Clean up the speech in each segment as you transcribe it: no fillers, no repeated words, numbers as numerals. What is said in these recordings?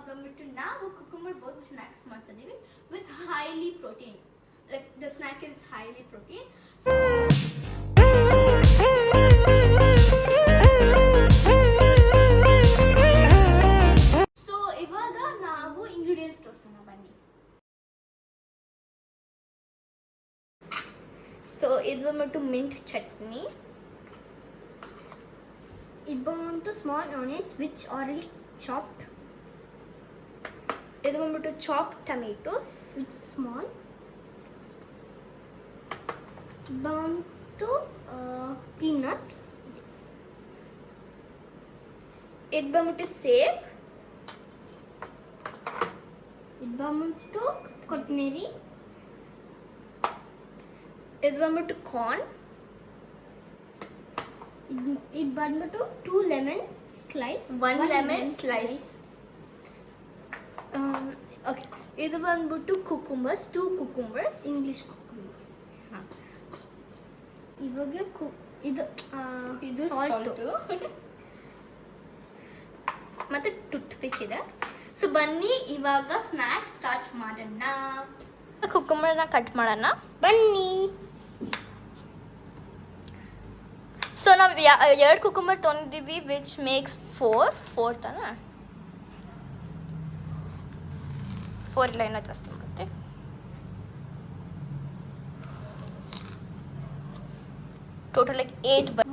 ಬಂದ್ಬಿಟ್ಟು ನಾವು cucumber both snacks ಮಾಡ್ತಾ ಇದೀವಿ with highly protein. Like the snack is highly protein. So ಇವಾಗ ನಾವು ಇಂಗ್ರೀಡಿಯೆಂಟ್ಸ್ ತೋರ್ಸೋಣ ಬನ್ನಿ. ಸೊ ಇದು ಬಂದ್ಬಿಟ್ಟು ಮಿಂಟ್ ಚಟ್ನಿ. ಇದು ಬಂದ್ಬಿಟ್ಟು small onions which already chopped. ಇದು ಬಂದ್ಬಿಟ್ಟು ಚಾಪ್ ಟೊಮೆಟೊಸ್ ವಿಚ್ ಸ್ಮಾಲ್. ಬಂತು ಪೀನಟ್ಸ್. ಇದು ಬಂದ್ಬಿಟ್ಟು ಸೇಬ್. ಇದು ಬಂದ್ಬಿಟ್ಟು ಕೊತ್ತಂಬರಿ. ಇದು ಬಂದ್ಬಿಟ್ಟು ಕಾರ್ನ್. ಇದು ಬಂದ್ಬಿಟ್ಟು 2 lemon slice. 1 lemon slice. Okay, ಇದು ಬಂದ್ಬಿಟ್ಟು ಕುಕುಂಬರ್ಸ್, 2 ಕುಕುಂಬರ್ಸ್. English cucumber. ಇವಾಗ ಇದು ಸಾಲ್ಟ್ ಮತ್ತೆ ಟುಟ್ ಪಿಕ್ ಇದೆ. ಸೊ ಬನ್ನಿ ಇವಾಗ ಸ್ನ್ಯಾಕ್ಸ್ ಸ್ಟಾರ್ಟ್ ಮಾಡೋಣ. ಕುಕುಂಬರ್ನ ಕಟ್ ಮಾಡೋಣ ಬನ್ನಿ. ಸೊ ನಾವು 2 ಕುಕುಂಬರ್ ತೊಗೊಂಡಿದ್ದೀವಿ ವಿಚ್ ಮೇಕ್ಸ್ 4 ತಾನೆ. 4 ಇಲ್ಲ ಇನ್ನೂ ಜಾಸ್ತಿ ಮಾಡುತ್ತೆ. ಟೋಟಲ್ ಲೈಕ್ 8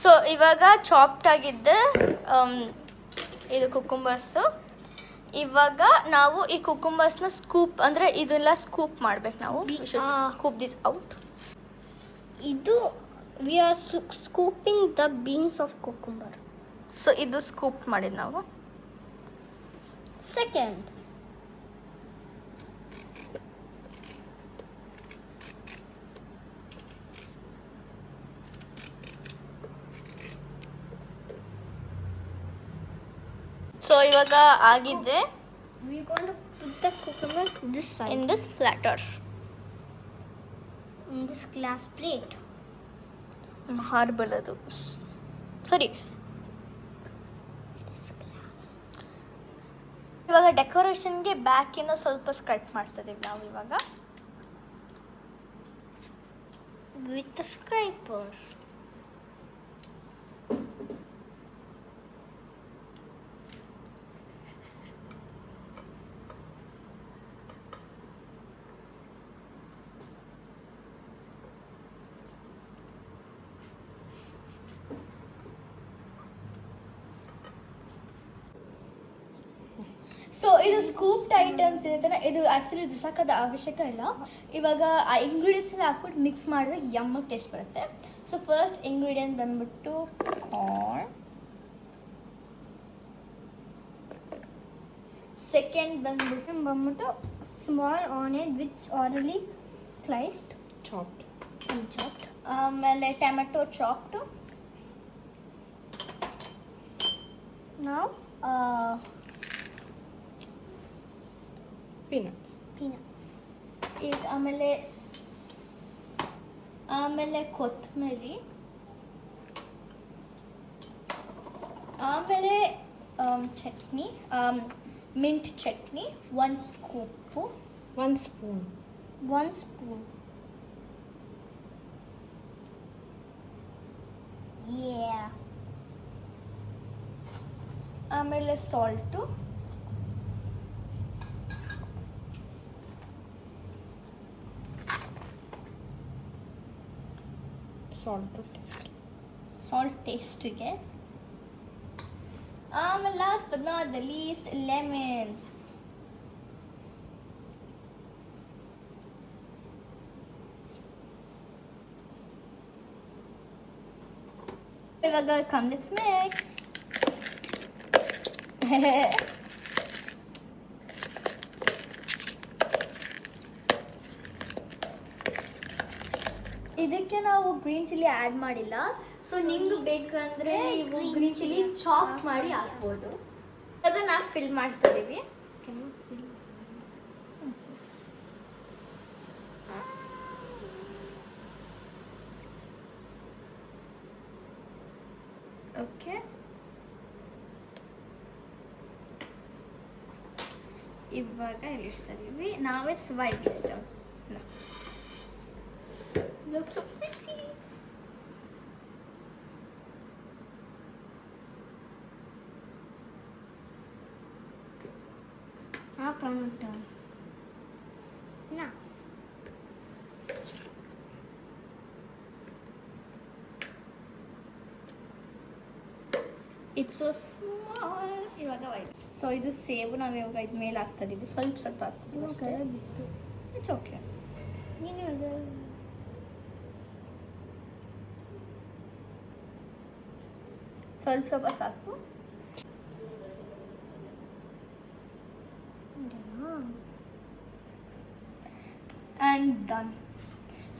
ಸೊ ಇವಾಗ ಚಾಪ್ಡ್ ಆಗಿದ್ದೆ ಇದು ಕುಕುಂಬರ್ಸು. ಇವಾಗ ನಾವು ಈ ಕುಕುಂಬರ್ಸ್ನ ಸ್ಕೂಪ್ ಅಂದರೆ ಇದೆಲ್ಲ ಸ್ಕೂಪ್ ಮಾಡ್ಬೇಕು ನಾವು. Scoop this out. ಇದು we are scooping the beans of cucumber. So ಇದು ಸ್ಕೂಪ್ ಮಾಡಿದ್ದು ನಾವು. ಸೆಕೆಂಡ್, ಸೊ ಇವಾಗ ಆಗಿದೆ. we going to put the cucumber this side in this platter. in this glass plate. Marble ಅದು ಸರಿ. This glass. ಇವಾಗ ಡೆಕೋರೇಷನ್ಗೆ ಬ್ಯಾಕಿಂದ ಸ್ವಲ್ಪ ಕಟ್ ಮಾಡ್ತಿದ್ದೀವಿ ನಾವು ಇವಾಗ with the scraper. ಸೊ ಇದು ಸ್ಕೂಪ್ಡ್ ಐಟಮ್ಸ್ ಇರುತ್ತೆ. ಇದು ಆ್ಯಕ್ಚುಲಿ ಬಿಸಾಕೋದ ಅವಶ್ಯಕ ಇಲ್ಲ. ಇವಾಗ ಆ ಇಂಗ್ರೀಡಿಯೆಂಟ್ಸ್ ಹಾಕ್ಬಿಟ್ಟು ಮಿಕ್ಸ್ ಮಾಡಿದ್ರೆ ಯಮ್ಮ ಟೇಸ್ಟ್ ಬರುತ್ತೆ. ಸೊ ಫಸ್ಟ್ ಇಂಗ್ರೀಡಿಯೆಂಟ್ ಬಂದ್ಬಿಟ್ಟು ಕಾರ್ನ್. ಸೆಕೆಂಡ್ ಬಂದ್ಬಿಟ್ಟು small onion which already sliced chopped. ಆಮೇಲೆ ಟೊಮೆಟೊ ಚಾಪ್ಡು. ನಾವು ಪೀನಟ್ಸ್. ಈಗ ಆಮೇಲೆ ಕೊತ್ತಂಬರಿ. ಆಮೇಲೆ chutney, mint chutney 1 scoop. 1 spoon. Yeah. ಆಮೇಲೆ ಸಾಲ್ಟು. ಸಾಲ್ಟ್ ಟೇಸ್ಟಿಗೆ. ಆಮೇಲೆ last but not the least lemons. ಇವಾಗ come let's mix. ಇದಕ್ಕೆ ನಾವು ಗ್ರೀನ್ ಚಿಲ್ಲಿ ಆ್ಯಡ್ ಮಾಡಿಲ್ಲ. ಸೊ ನಿಮ್ಗೆ ಬೇಕಂದ್ರೆ ನೀವು ಗ್ರೀನ್ ಚಿಲ್ಲಿ ಚಾಪ್ ಮಾಡಿ ಹಾಕ್ಬೋದು. ಅದು ನಾವು ಫಿಲ್ ಮಾಡ್ತಾ ಇದೀವಿ. ಇವಾಗ ಇಲ್ಲಿ ಇಡ್ತಾ ಇದೀವಿ. ನಾವ್ ಇಟ್ಸ್ ವೈಟ್ ಇಷ್ಟ. Looks so pretty. pronto. No. It's so small. ಇವಾಗ ವೈಟ್. ಸೊ ಇದು ಸೇಬು ನಾವು ಇವಾಗ ಇದ್ ಮೇಲೆ ಹಾಕ್ತಾ ಇದೀವಿ. ಸ್ವಲ್ಪ ಸ್ವಲ್ಪ ಹಾಕ್ತೀವಿ ಅಷ್ಟೇ. ಬಿತ್ತು. It's okay. ನೀನು ಅದು ಸ್ವಲ್ಪ ಸ್ವಲ್ಪ ಸಾಕು. And done.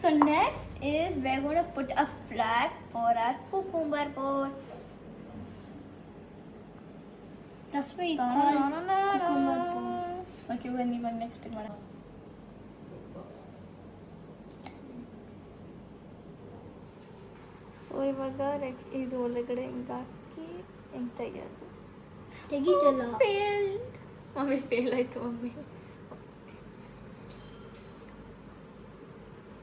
So next is we're going to put a flag for our cucumber pots. That's why you call cucumber pots. Okay, when you next one. So ಇವಾಗ ಇದು ಒಳಗಡೆ ಹಿಂಗೆ ಹಾಕಿ ಹೆಂಗೆ ತೆಗಿಯೋದು. ತೆಗಿತಲ್ಲ. ಫೇಲ್ಡ್. ಮಮ್ಮಿ ಫೇಲ್ ಆಯಿತು ಮಮ್ಮಿ.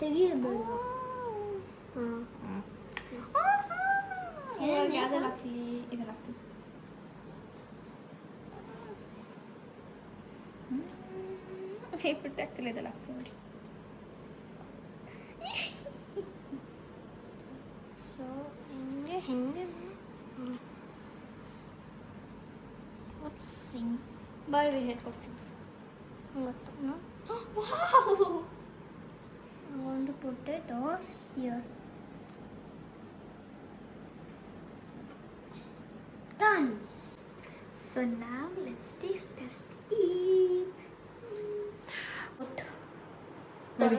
ತೆಗಿಯಬೇಡ. ಇವಾಗ ಯಾವ್ದೆಲ್ಲ ಹಾಕ್ಲಿ? ಇದೆಲ್ಲ ಹಾಕ್ತೀನಿ. ಹೇಗ್ಬಿಟ್ಟು ಆಗ್ತಿಲ್ಲ, ಇದೆಲ್ಲ ಹಾಕ್ತೀನಿ ನೋಡಿ. ಸೊ ಹೆಂಗೆ ಒಪ್ಸಿ ಬಾಯ್ ಹೇಳ್ಕೊಡ್ತೀನಿ. ಗೊತ್ತು. Wow. I want to put it over here. Done. So now let's taste this. Eat. Done.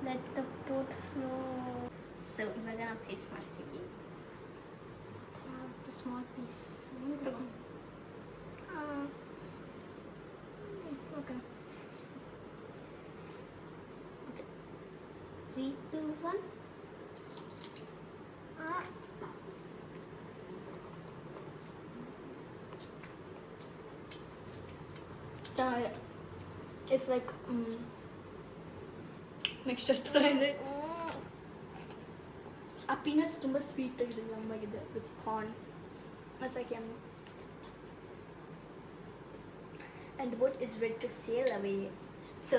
Let the pot flow. So ಇವಾಗ ನಾವು ಟೇಸ್ಟ್ ಮಾಡ್ತೀವಿ. Have the small piece. ತಗೋ. Okay. 3, 2, 1. It's like ಮಿಕ್ಸ್ಚರ್ ಥರ ಇದೆ. ಆ ಪೀನಟ್ಸ್ ತುಂಬ sweet ಆಗಿದೆ, ನಮ್ಮಾಗಿದೆ with corn. It's like yummy. And the boat is ready to sail away. So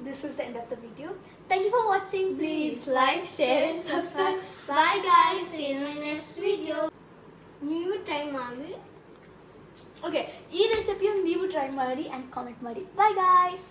this is the end of the video. Thank you for watching. Please like, share and subscribe. Bye guys. See you in my next video. ನೀವು try ಮಾಡಿ. Okay, ಈ ರೆಸಿಪಿಯನ್ನು ನೀವು try ಮಾಡಿ and comment ಮಾಡಿ. Bye guys.